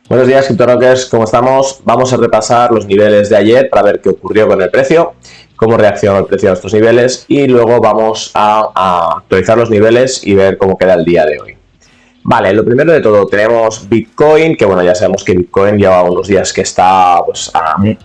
Buenos días, CryptoRockers, ¿cómo estamos? Vamos a repasar los niveles de ayer para ver qué ocurrió con el precio, cómo reaccionó el precio a estos niveles y luego vamos a actualizar los niveles y ver cómo queda el día de hoy. Vale, lo primero de todo tenemos Bitcoin, que bueno, ya sabemos que Bitcoin lleva unos días que está pues,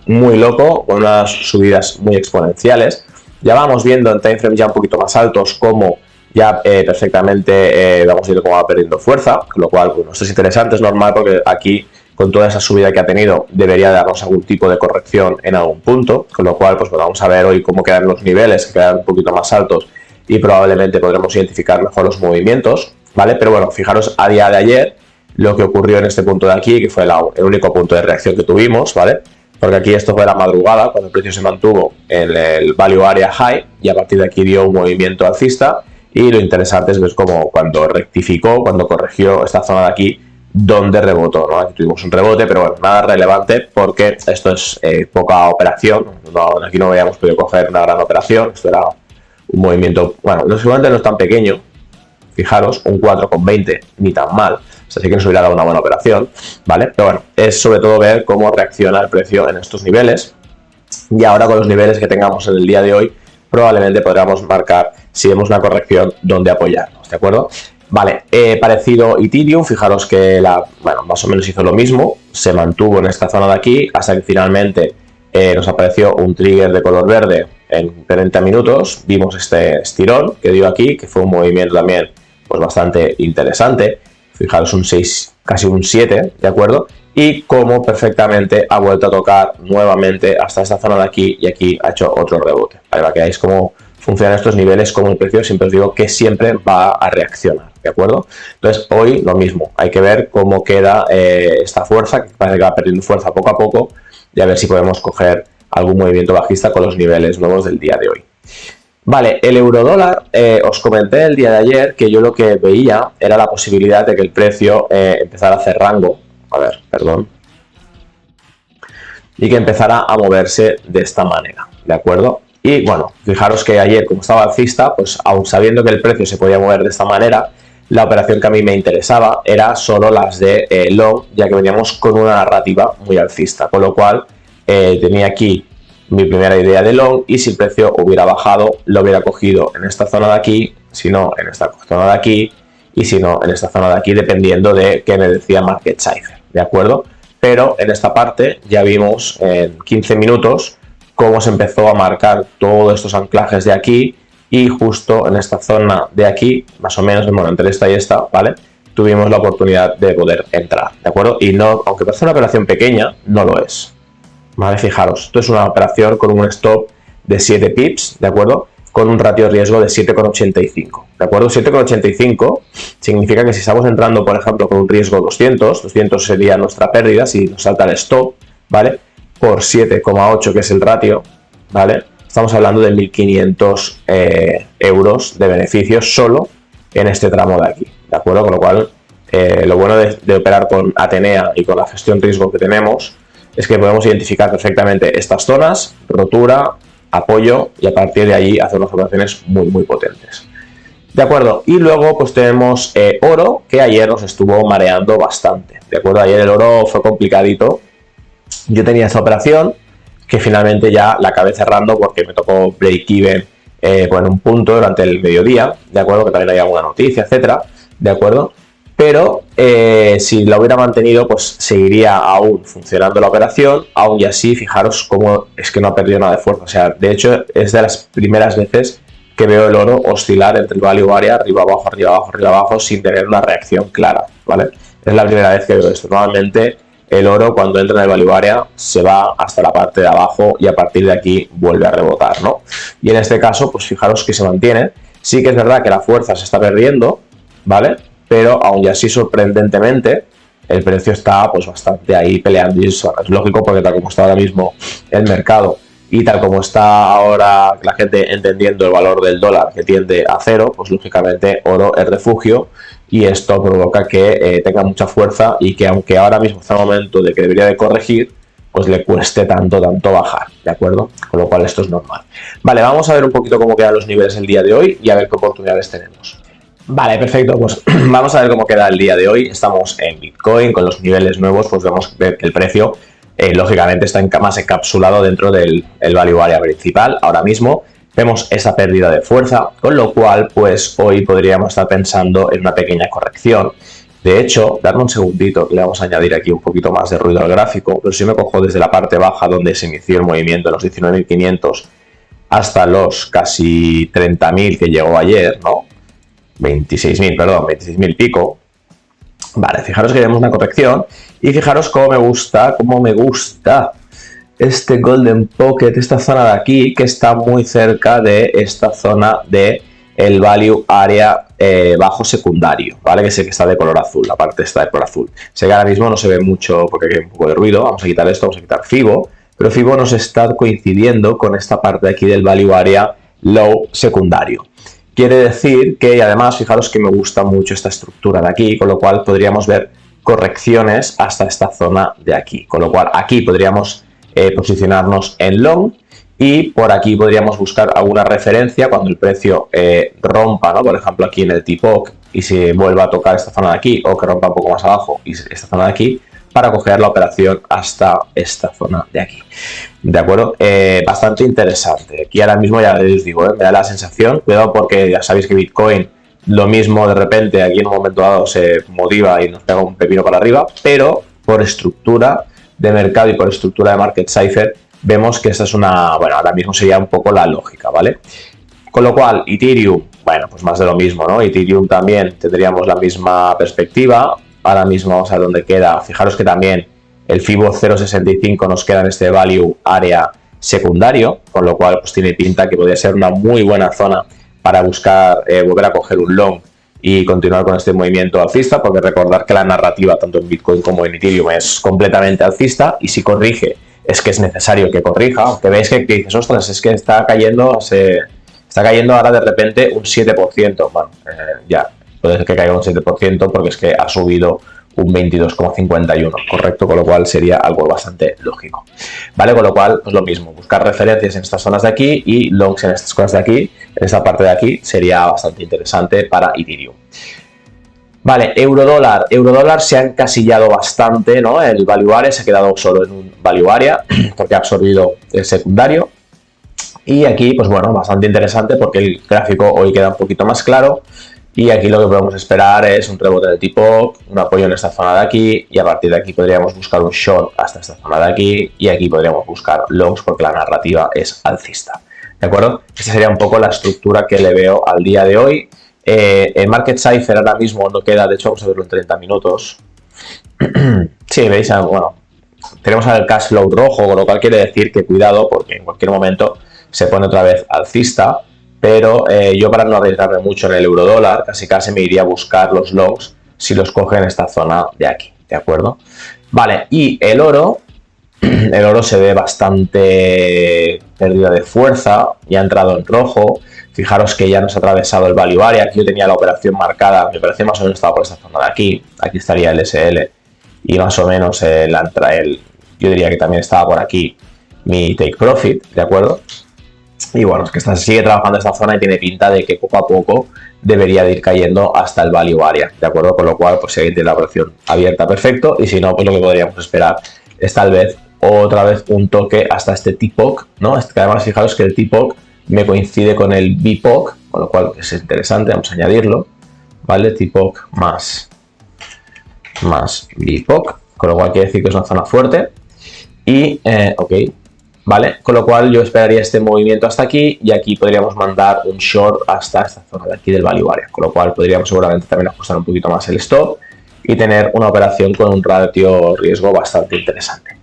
muy loco, con unas subidas muy exponenciales. Ya vamos viendo en timeframes ya un poquito más altos cómo ya perfectamente vamos viendo cómo va perdiendo fuerza, con lo cual, bueno, esto es interesante, es normal porque aquí con toda esa subida que ha tenido debería darnos algún tipo de corrección en algún punto, con lo cual pues bueno, vamos a ver hoy cómo quedan los niveles, que quedan un poquito más altos y probablemente podremos identificar mejor los movimientos, ¿vale? Pero bueno, fijaros a día de ayer lo que ocurrió en este punto de aquí, que fue el único punto de reacción que tuvimos, ¿vale? Porque aquí esto fue la madrugada, cuando el precio se mantuvo en el Value Area High y a partir de aquí dio un movimiento alcista. Y lo interesante es ver cómo cuando rectificó, cuando corrigió esta zona de aquí, donde rebotó, ¿no? Aquí tuvimos un rebote, pero bueno, nada relevante porque esto es poca operación. Aquí no habíamos podido coger una gran operación. Esto era un movimiento, bueno, seguramente no es tan pequeño. Fijaros, un 4,20, ni tan mal. Así que nos hubiera dado una buena operación, ¿vale? Pero bueno, es sobre todo ver cómo reacciona el precio en estos niveles. Y ahora con los niveles que tengamos en el día de hoy, probablemente podríamos marcar si vemos una corrección donde apoyarnos, ¿de acuerdo? Vale, parecido Ethereum, fijaros que más o menos hizo lo mismo, se mantuvo en esta zona de aquí hasta que finalmente nos apareció un trigger de color verde en 30 minutos, vimos este estirón que dio aquí, que fue un movimiento también pues bastante interesante, fijaros un 6, casi un 7, ¿de acuerdo? Y cómo perfectamente ha vuelto a tocar nuevamente hasta esta zona de aquí y aquí ha hecho otro rebote. Para que veáis cómo funcionan estos niveles, como el precio siempre os digo que siempre va a reaccionar, ¿de acuerdo? Entonces hoy lo mismo, hay que ver cómo queda esta fuerza, que parece que va perdiendo fuerza poco a poco y a ver si podemos coger algún movimiento bajista con los niveles nuevos del día de hoy. Vale, el eurodólar, os comenté el día de ayer que yo lo que veía era la posibilidad de que el precio empezara a hacer rango, y que empezara a moverse de esta manera, ¿de acuerdo? Y bueno, fijaros que ayer, como estaba alcista, pues aun sabiendo que el precio se podía mover de esta manera, la operación que a mí me interesaba era solo las de long, ya que veníamos con una narrativa muy alcista, con lo cual tenía aquí mi primera idea de long y si el precio hubiera bajado, lo hubiera cogido en esta zona de aquí, si no en esta zona de aquí y si no en esta zona de aquí, dependiendo de qué me decía Market Cipher, ¿de acuerdo? Pero en esta parte ya vimos en 15 minutos cómo se empezó a marcar todos estos anclajes de aquí y justo en esta zona de aquí, más o menos, bueno, entre esta y esta, ¿vale? Tuvimos la oportunidad de poder entrar, ¿de acuerdo? Y no, aunque parece una operación pequeña, no lo es, ¿vale? Fijaros, esto es una operación con un stop de 7 pips, ¿de acuerdo? Con un ratio de riesgo de 7,85, ¿de acuerdo? 7,85 significa que si estamos entrando, por ejemplo, con un riesgo 200 sería nuestra pérdida si nos salta el stop, ¿vale? Por 7,8 que es el ratio, ¿vale? Estamos hablando de 1.500 euros de beneficios solo en este tramo de aquí, ¿de acuerdo? Con lo cual, lo bueno de operar con Atenea y con la gestión riesgo que tenemos es que podemos identificar perfectamente estas zonas, rotura, apoyo y a partir de allí hacer unas operaciones muy muy potentes. De acuerdo, y luego pues tenemos oro, que ayer nos estuvo mareando bastante, de acuerdo, ayer el oro fue complicadito, yo tenía esta operación que finalmente ya la acabé cerrando porque me tocó break even en un punto durante el mediodía, de acuerdo, que también había alguna noticia, etcétera, de acuerdo, pero si la hubiera mantenido pues seguiría aún funcionando la operación, aún y así fijaros cómo es que no ha perdido nada de fuerza, o sea, de hecho es de las primeras veces que veo el oro oscilar entre el value area, arriba abajo, arriba abajo, arriba abajo, sin tener una reacción clara, ¿vale? Es la primera vez que veo esto. Normalmente el oro cuando entra en el value area se va hasta la parte de abajo y a partir de aquí vuelve a rebotar, ¿no? Y en este caso, pues fijaros que se mantiene. Sí que es verdad que la fuerza se está perdiendo, ¿vale? Pero aún y así, sorprendentemente, el precio está pues bastante ahí peleando y es lógico porque tal como está ahora mismo el mercado y tal como está ahora la gente entendiendo el valor del dólar que tiende a cero, pues lógicamente oro es refugio y esto provoca que tenga mucha fuerza y que aunque ahora mismo está en el momento de que debería de corregir, pues le cueste tanto bajar, ¿de acuerdo? Con lo cual esto es normal. Vale, vamos a ver un poquito cómo quedan los niveles el día de hoy y a ver qué oportunidades tenemos. Vale, perfecto, pues vamos a ver cómo queda el día de hoy. Estamos en Bitcoin con los niveles nuevos, pues vemos que el precio lógicamente está más encapsulado dentro del value area principal. Ahora mismo vemos esa pérdida de fuerza, con lo cual pues hoy podríamos estar pensando en una pequeña corrección. De hecho, darme un segundito, que le vamos a añadir aquí un poquito más de ruido al gráfico, pero si me cojo desde la parte baja donde se inició el movimiento, los 19.500 hasta los casi 30.000 que llegó ayer, ¿no? 26.000, perdón, 26.000 pico. Vale, fijaros que tenemos una corrección y fijaros cómo me gusta este Golden Pocket, esta zona de aquí, que está muy cerca de esta zona de el value area bajo secundario, ¿vale? Que sé que está de color azul, la parte está de color azul. Sé que ahora mismo no se ve mucho porque hay un poco de ruido, vamos a quitar esto, vamos a quitar FIBO, pero FIBO nos está coincidiendo con esta parte de aquí del value area low secundario. Quiere decir que, y además, fijaros que me gusta mucho esta estructura de aquí, con lo cual podríamos ver correcciones hasta esta zona de aquí. Con lo cual, aquí podríamos posicionarnos en long y por aquí podríamos buscar alguna referencia cuando el precio rompa, ¿no? Por ejemplo, aquí en el TPOC y se vuelva a tocar esta zona de aquí o que rompa un poco más abajo y esta zona de aquí para coger la operación hasta esta zona de aquí. ¿De acuerdo? Bastante interesante. Aquí ahora mismo ya les digo, me da la sensación, cuidado porque ya sabéis que Bitcoin lo mismo de repente aquí en un momento dado se motiva y nos pega un pepino para arriba, pero por estructura de mercado y por estructura de market cipher vemos que esta es una, bueno, ahora mismo sería un poco la lógica, ¿vale? Con lo cual, Ethereum, bueno, pues más de lo mismo, ¿no? Ethereum también tendríamos la misma perspectiva. Ahora mismo vamos a ver dónde queda. Fijaros que también el FIBO 0.65 nos queda en este value area secundario, con lo cual pues tiene pinta que podría ser una muy buena zona para buscar volver a coger un long y continuar con este movimiento alcista, porque recordar que la narrativa tanto en Bitcoin como en Ethereum es completamente alcista y si corrige es que es necesario que corrija, aunque veis que dices, ostras, es que está cayendo ahora de repente un 7%, bueno, ya, puede ser que caiga un 7% porque es que ha subido un 22,51, correcto, con lo cual sería algo bastante lógico. Vale, con lo cual, pues lo mismo, buscar referencias en estas zonas de aquí y longs en estas zonas de aquí, en esta parte de aquí, sería bastante interesante para Ethereum. Vale, eurodólar. Eurodólar se ha encasillado bastante, ¿no? El value area se ha quedado solo en un value area porque ha absorbido el secundario. Y aquí, pues bueno, bastante interesante porque el gráfico hoy queda un poquito más claro. Y aquí lo que podemos esperar es un rebote del tipo, un apoyo en esta zona de aquí y a partir de aquí podríamos buscar un short hasta esta zona de aquí y aquí podríamos buscar longs porque la narrativa es alcista. ¿De acuerdo? Esta sería un poco la estructura que le veo al día de hoy. El Market Cipher ahora mismo no queda, de hecho vamos a verlo en 30 minutos. Sí, veis, bueno, tenemos el cash flow rojo, con lo cual quiere decir que cuidado porque en cualquier momento se pone otra vez alcista. Pero yo para no arriesgarme mucho en el eurodólar, casi me iría a buscar los longs si los coge en esta zona de aquí, ¿de acuerdo? Vale, y el oro se ve bastante pérdida de fuerza, ya ha entrado en rojo, fijaros que ya nos ha atravesado el value area, aquí yo tenía la operación marcada, mi operación más o menos estaba por esta zona de aquí estaría el SL y más o menos yo diría que también estaba por aquí mi take profit, ¿de acuerdo? Y bueno, es que sigue trabajando esta zona y tiene pinta de que poco a poco debería de ir cayendo hasta el value area, ¿de acuerdo? Con lo cual, pues si alguien tiene la operación abierta, perfecto, y si no, pues lo que podríamos esperar es tal vez otra vez un toque hasta este TPOC, ¿no? Que además fijaros que el TPOC me coincide con el BPOC, con lo cual es interesante, vamos a añadirlo, ¿vale? TPOC más BPOC, con lo cual quiere decir que es una zona fuerte y, ok, ¿vale? Con lo cual yo esperaría este movimiento hasta aquí y aquí podríamos mandar un short hasta esta zona de aquí del value area, con lo cual podríamos seguramente también ajustar un poquito más el stop y tener una operación con un ratio riesgo bastante interesante.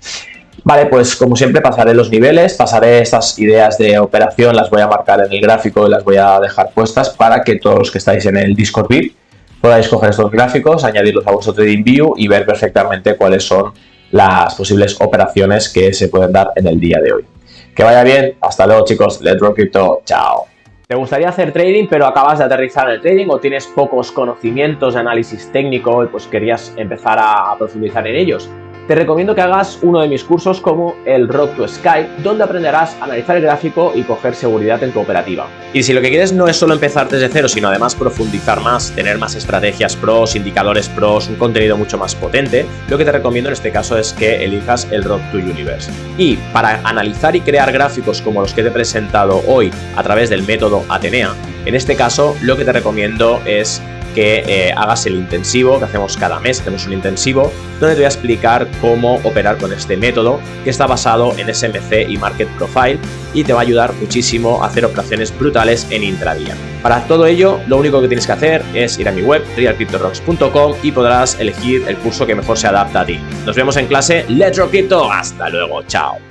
Vale, pues como siempre pasaré los niveles, pasaré estas ideas de operación, las voy a marcar en el gráfico y las voy a dejar puestas para que todos los que estáis en el Discord VIP podáis coger estos gráficos, añadirlos a vuestro TradingView y ver perfectamente cuáles son las posibles operaciones que se pueden dar en el día de hoy. Que vaya bien, hasta luego chicos, Let's Rock Crypto, chao. ¿Te gustaría hacer trading pero acabas de aterrizar en el trading o tienes pocos conocimientos de análisis técnico y pues querías empezar a profundizar en ellos? te recomiendo que hagas uno de mis cursos como el Road to Sky, donde aprenderás a analizar el gráfico y coger seguridad en tu operativa. Y si lo que quieres no es solo empezar desde cero, sino además profundizar más, tener más estrategias pros, indicadores pros, un contenido mucho más potente, lo que te recomiendo en este caso es que elijas el Road to Universe. Y para analizar y crear gráficos como los que te he presentado hoy a través del método Atenea, en este caso lo que te recomiendo es que hagas el intensivo que hacemos cada mes. Hacemos un intensivo donde te voy a explicar cómo operar con este método que está basado en SMC y Market Profile y te va a ayudar muchísimo a hacer operaciones brutales en intradía. Para todo ello, lo único que tienes que hacer es ir a mi web realcryptorocks.com y podrás elegir el curso que mejor se adapta a ti. Nos vemos en clase. Let's Rock Crypto. Hasta luego. Chao.